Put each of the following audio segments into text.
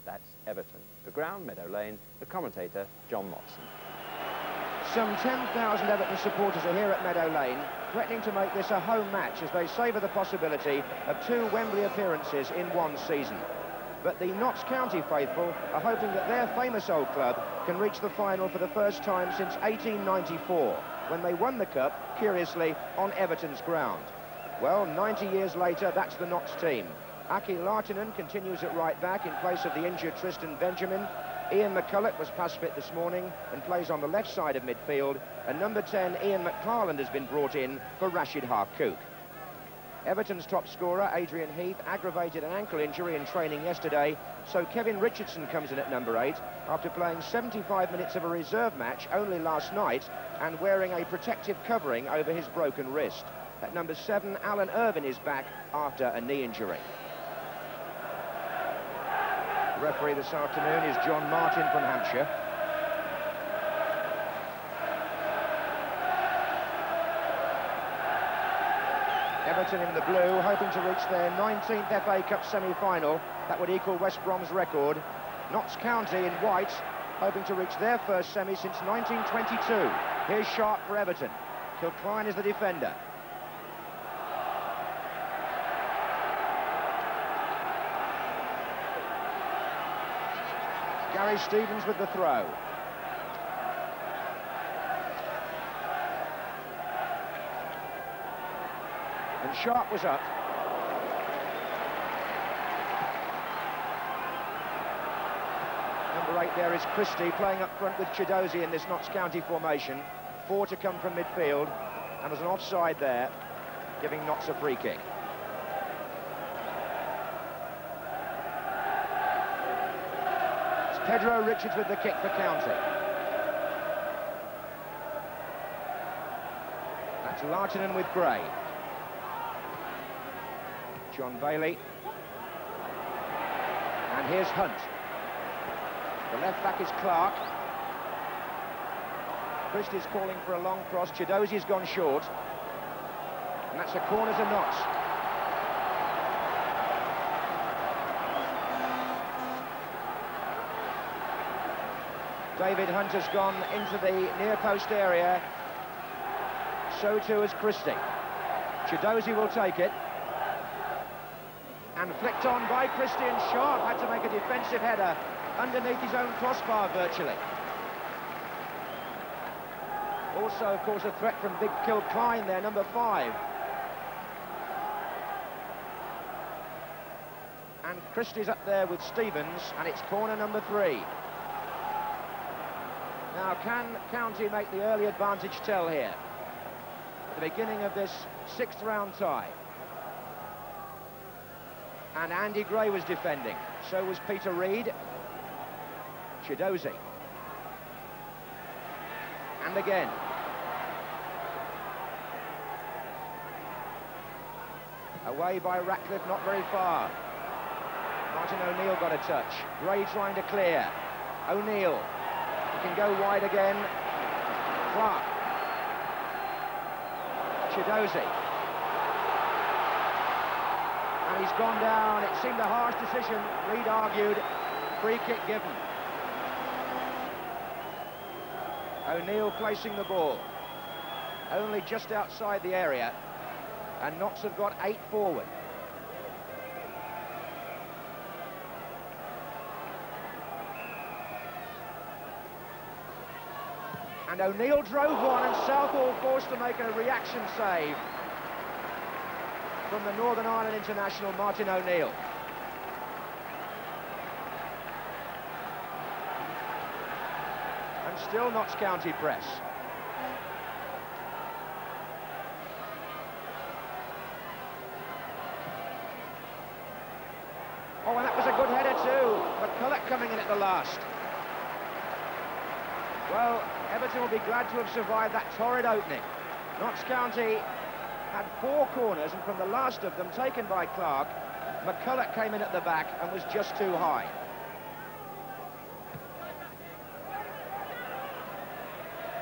That's Everton. The ground, Meadow Lane. The commentator, John Motson. Some 10,000 Everton supporters are here at Meadow Lane, threatening to make this a home match as they savour the possibility of 2 Wembley appearances in one season. But the Notts County faithful are hoping that their famous old club can reach the final for the first time since 1894, when they won the cup, curiously, on Everton's ground. Well, 90 years later, that's the Notts team. Aki Lahtinen continues at right back in place of the injured Tristan Benjamin. Ian McCulloch was pass fit this morning and plays on the left side of midfield, and number 10 Ian McFarland has been brought in for Rashid Harkouk. Everton's top scorer Adrian Heath aggravated an ankle injury in training yesterday, so Kevin Richardson comes in at number 8 after playing 75 minutes of a reserve match only last night and wearing a protective covering over his broken wrist. At number 7 Alan Irvine is back after a knee injury. The referee this afternoon is John Martin from Hampshire. Everton in the blue, hoping to reach their 19th FA Cup semi-final. That would equal West Brom's record. Notts County in white, hoping to reach their first semi since 1922. Here's Sharp for Everton. Kilcline is the defender. Gary Stevens with the throw. And Sharp was up. Number 8 there is Christie playing up front with Chidozie in this Notts County formation. 4 to come from midfield, and there's an offside there, giving Notts a free kick. It's Pedro Richards with the kick for County. That's Lahtinen with Gray. John Bailey. And here's Hunt. The left back is Clark. Christie's calling for a long cross. Chidozie's gone short. And that's a corner to Notts. David Hunt has gone into the near post area. So too has Christie. Chidozie will take it. And flicked on by Christie, and Sharp had to make a defensive header underneath his own crossbar virtually. Also, of course, a threat from big Kilcline there, number 5. And Christie's up there with Stevens, and it's corner number 3. Now, can County make the early advantage tell here? At the beginning of this 6th round tie. And Andy Gray was defending. So was Peter Reid. Chidozie. And again. Away by Ratcliffe, not very far. Martin O'Neill got a touch. Gray trying to clear. O'Neill. He can go wide again. Clark. Chidozie. And he's gone down. It seemed a harsh decision. Reid argued. Free kick given. O'Neill placing the ball. Only just outside the area. And Notts have got 8 forward. And O'Neill drove one, and Southall forced to make a reaction save from the Northern Ireland international, Martin O'Neill. And still Notts County press. Oh, and that was a good header too. McCulloch coming in at the last. Well, Everton will be glad to have survived that torrid opening. Notts County had 4 corners, and from the last of them, taken by Clark, McCulloch came in at the back and was just too high.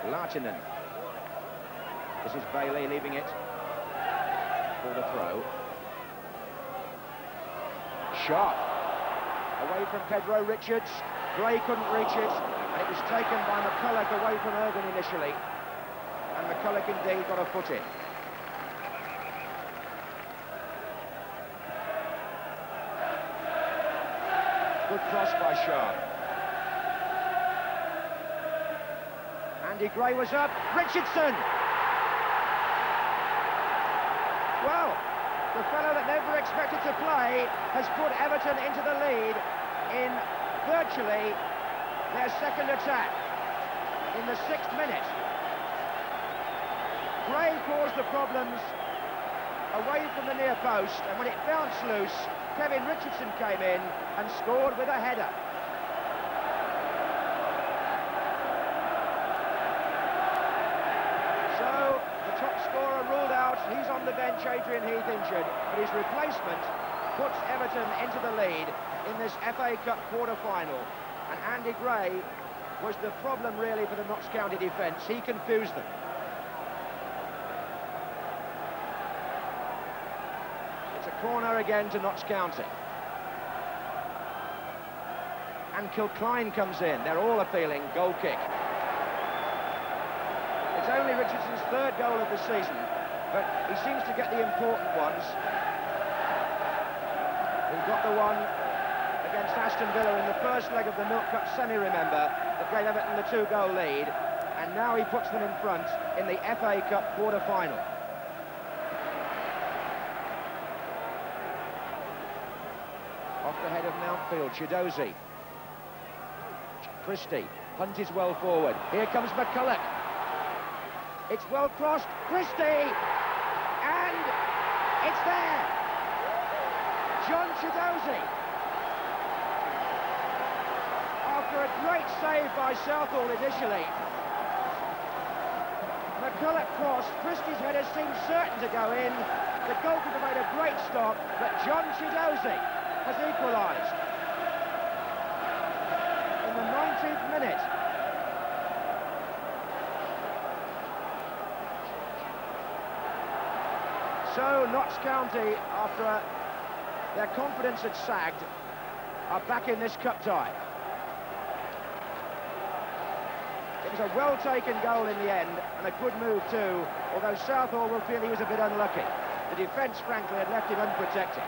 Lahtinen. This is Bailey leaving it for the throw. Sharp. Away from Pedro Richards. Gray couldn't reach it, and it was taken by McCulloch away from Irvin initially. And McCulloch indeed got a foot in. Good cross by Sharp. Andy Gray was up. Richardson! Well, the fellow that never expected to play has put Everton into the lead in virtually their second attack in the 6th minute. Gray caused the problems away from the near post, and when it bounced loose, Kevin Richardson came in and scored with a header. So, the top scorer ruled out. He's on the bench, Adrian Heath injured, but his replacement puts Everton into the lead in this FA Cup quarter-final. And Andy Gray was the problem really for the Notts County defence. He confused them. It's a corner again to Notts County. And Kilcline comes in. They're all appealing. Goal kick. It's only Richardson's 3rd goal of the season, but he seems to get the important ones. He got the one against Aston Villa in the first leg of the Milk Cup semi, remember, that gave Everton the 2-goal lead, and now he puts them in front in the FA Cup quarter-final. Off the head of Mountfield, Chidozie. Christie, Hunt is well forward. Here comes McCulloch. It's well crossed, Christie, and it's there. John Chidozie. After a great save by Southall initially. McCulloch crossed, Christie's header seemed certain to go in. The goalkeeper made a great stop, but John Chidozie has equalised. In the 19th minute. So Notts County, after their confidence had sagged, are back in this cup tie. It was a well-taken goal in the end, and a good move too, although Southall will feel he was a bit unlucky. The defence, frankly, had left him unprotected.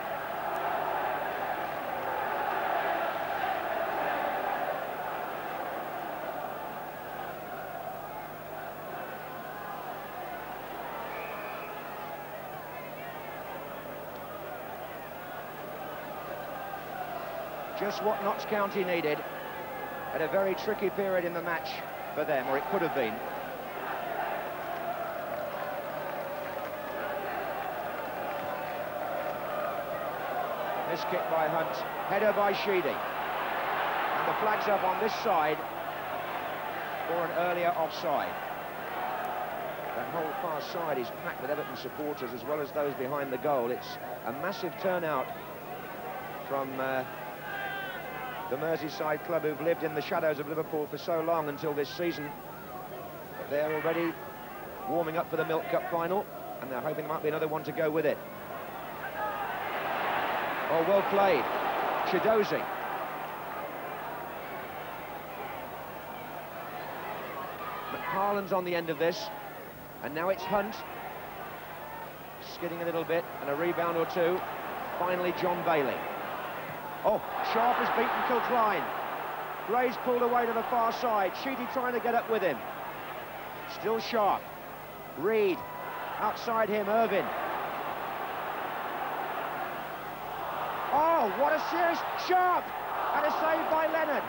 Just what Notts County needed at a very tricky period in the match for them, or it could have been. This kick by Hunt, header by Sheedy. And the flag's up on this side for an earlier offside. That whole far side is packed with Everton supporters as well as those behind the goal. It's a massive turnout from the Merseyside club who've lived in the shadows of Liverpool for so long until this season. But they're already warming up for the Milk Cup final, and they're hoping there might be another one to go with it. Oh, well played. Chidozie. McFarlane's on the end of this, and now it's Hunt. Skidding a little bit, and a rebound or two. Finally, John Bailey. Oh, Sharp has beaten Kilcline. Gray's pulled away to the far side. Sheedy trying to get up with him. Still Sharp. Reed. Outside him, Irvin. Oh, what a serious... Sharp! And a save by Leonard.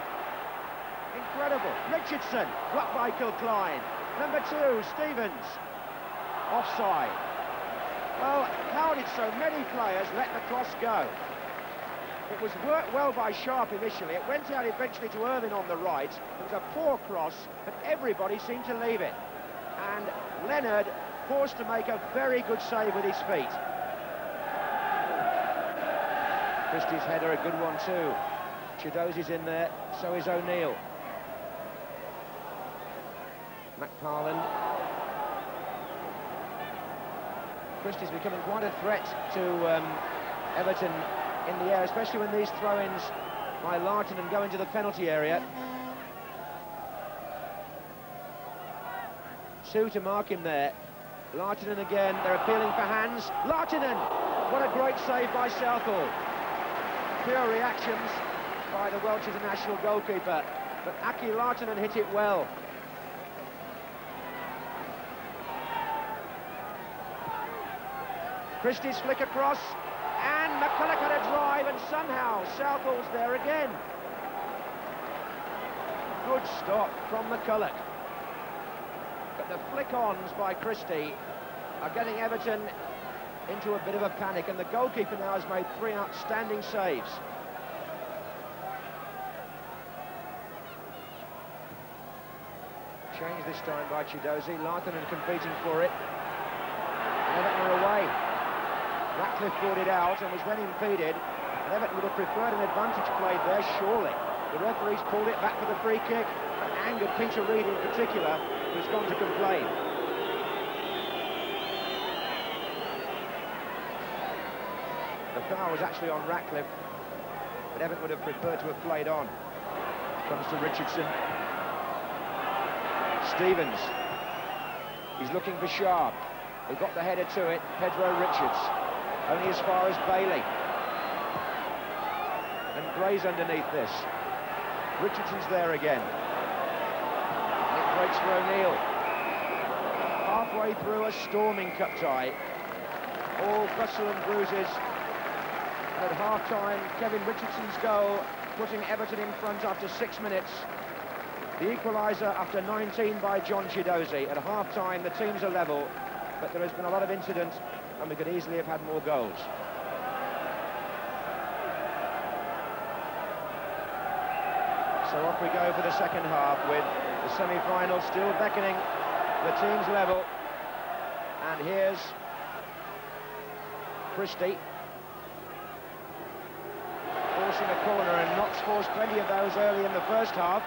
Incredible. Richardson. Blocked by Kilcline. Number 2, Stevens. Offside. Well, how did so many players let the cross go? It was worked well by Sharp initially. It went out eventually to Irvin on the right. It was a poor cross, but everybody seemed to leave it. And Leonard forced to make a very good save with his feet. Christie's header, a good one too. Chidozie's in there, so is O'Neill. McFarlane. Christie's becoming quite a threat to Everton in the air, especially when these throw-ins by Larton and go into the penalty area. Two to mark him there. Lartonen again, they're appealing for hands. Lartonen! What a great save by Southall. Pure reactions by the Welsh international goalkeeper, but Aki Lartonen hit it well. Christie's flick across, and McCulloch had a drive, and somehow Southall's there again. Good stop from McCulloch. But the flick-ons by Christie are getting Everton into a bit of a panic, and the goalkeeper now has made 3 outstanding saves. Changed this time by Chidozie, Lartonen competing for it. And Everton are away. Ratcliffe brought it out and was then impeded, and Everton would have preferred an advantage played there, surely. The referee's pulled it back for the free kick, and angered Peter Reid in particular, who's gone to complain. The foul was actually on Ratcliffe, but Everton would have preferred to have played on. Comes to Richardson. Stevens. He's looking for Sharp. Who got the header to it, Pedro Richards. Only as far as Bailey. And Gray's underneath this. Richardson's there again. And it breaks for O'Neill. Halfway through a storming cup tie. All bustle and bruises. And at half-time, Kevin Richardson's goal, putting Everton in front after 6 minutes. The equaliser after 19 by John Chidozie. At half-time, the teams are level, but there has been a lot of incident, and we could easily have had more goals. So off we go for the second half, with the semi-final still beckoning, the teams level. And here's Christie. Forcing a corner, and Knox forced plenty of those early in the first half.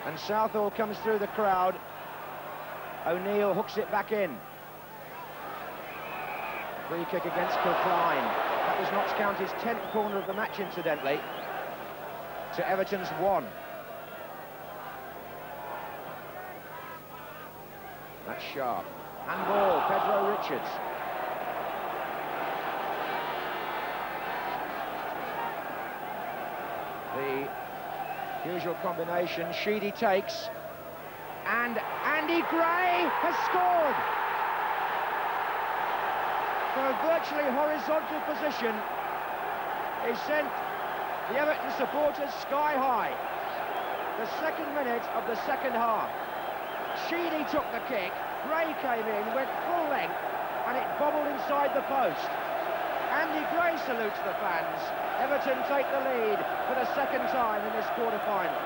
And Southall comes through the crowd. O'Neill hooks it back in. Free kick against Kilcline. That was Notts County's 10th corner of the match, incidentally, to Everton's 1. That's Sharp. Handball, Pedro Richards. The usual combination. Sheedy takes, and Andy Gray has scored! From a virtually horizontal position, he sent the Everton supporters sky high. The 2nd minute of the second half. Sheedy took the kick, Gray came in, went full length, and it bobbled inside the post. Andy Gray salutes the fans. Everton take the lead for the 2nd time in this quarter-final.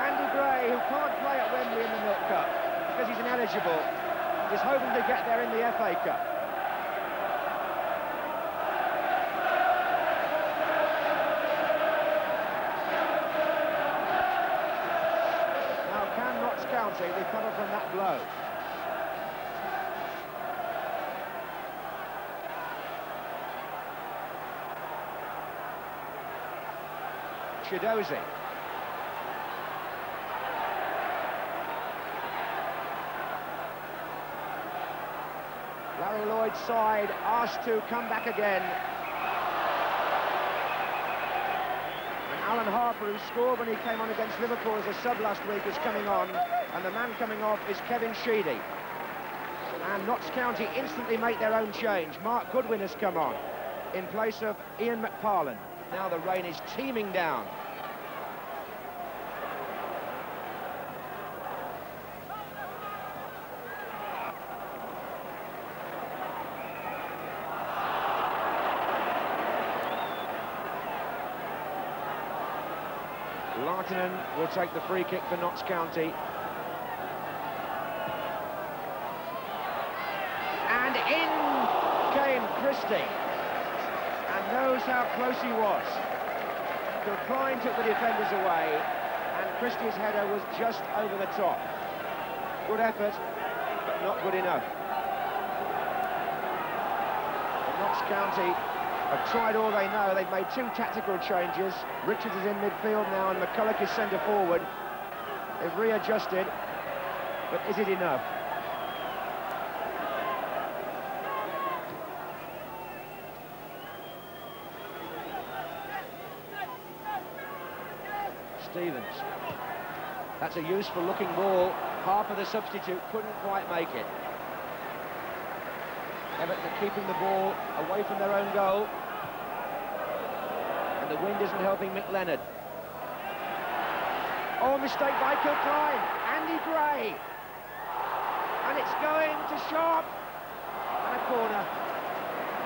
Andy Gray, who can't play at Wembley in the Milk Cup because he's ineligible, is hoping to get there in the FA Cup. Now, can Notts County recover from that blow? Chidozie. Larry Lloyd's side asked to come back again. And Alan Harper, who scored when he came on against Liverpool as a sub last week, is coming on. And the man coming off is Kevin Sheedy. And Notts County instantly make their own change. Mark Goodwin has come on in place of Ian McParlin. Now the rain is teeming down. Lartonen will take the free kick for Notts County. And in came Christie. And knows how close he was. Kilcline took the defenders away, And Christie's header was just over the top. Good effort, but not good enough. And Notts County have tried all they know. They've made 2 tactical changes. Richards is in midfield now and McCulloch is centre forward. They've readjusted, but is it enough? Stevens. That's a useful looking ball. Harper, the substitute, couldn't quite make it. Everton are keeping the ball away from their own goal. And the wind isn't helping McLennan. Oh, mistake by Kilcline. Andy Gray. And it's going to Sharp. And a corner.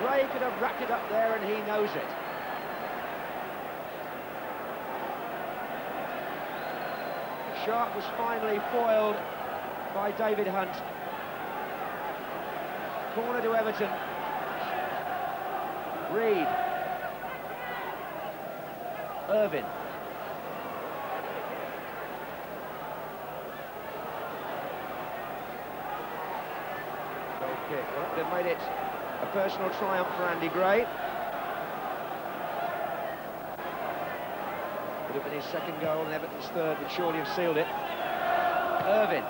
Gray could have racked it up there and he knows it. Sharp was finally foiled by David Hunt. Corner to Everton. Reed. Irvin. Goal kick. Well, they've made it a personal triumph for Andy Gray. Would have been his second goal and Everton's third would surely have sealed it. Irvin.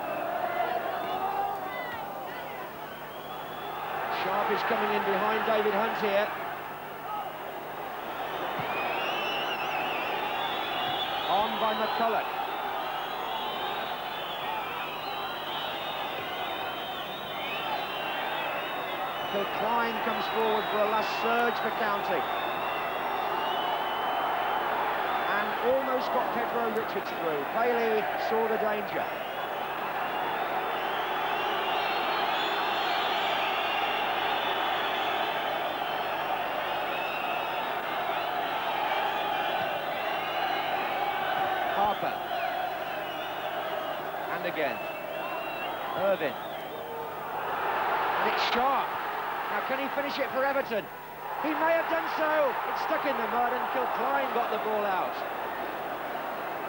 Sharp is coming in behind David Hunt here. On by McCulloch. Kilcline comes forward for a last surge for County. Almost got Pedro Richards through. Bailey saw the danger. Harper. And again. Irvin. And it's Sharp. Now can he finish it for Everton? He may have done so. It's stuck in the mud and Kilcline got the ball out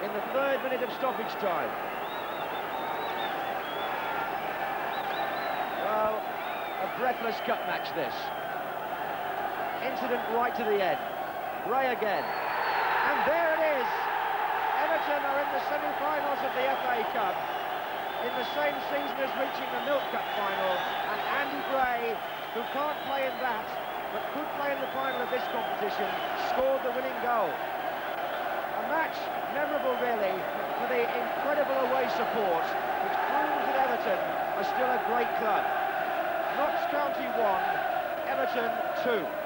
in the 3rd minute of stoppage time. Well, a breathless cup match this. Incident right to the end. Gray again. And there it is. Everton are in the semi-finals of the FA Cup. In the same season as reaching the Milk Cup final. And Andy Gray, who can't play in that, but could play in the final of this competition, scored the winning goal. A match memorable really for the incredible away support, which proves that Everton are still a great club. Notts County 1, Everton 2.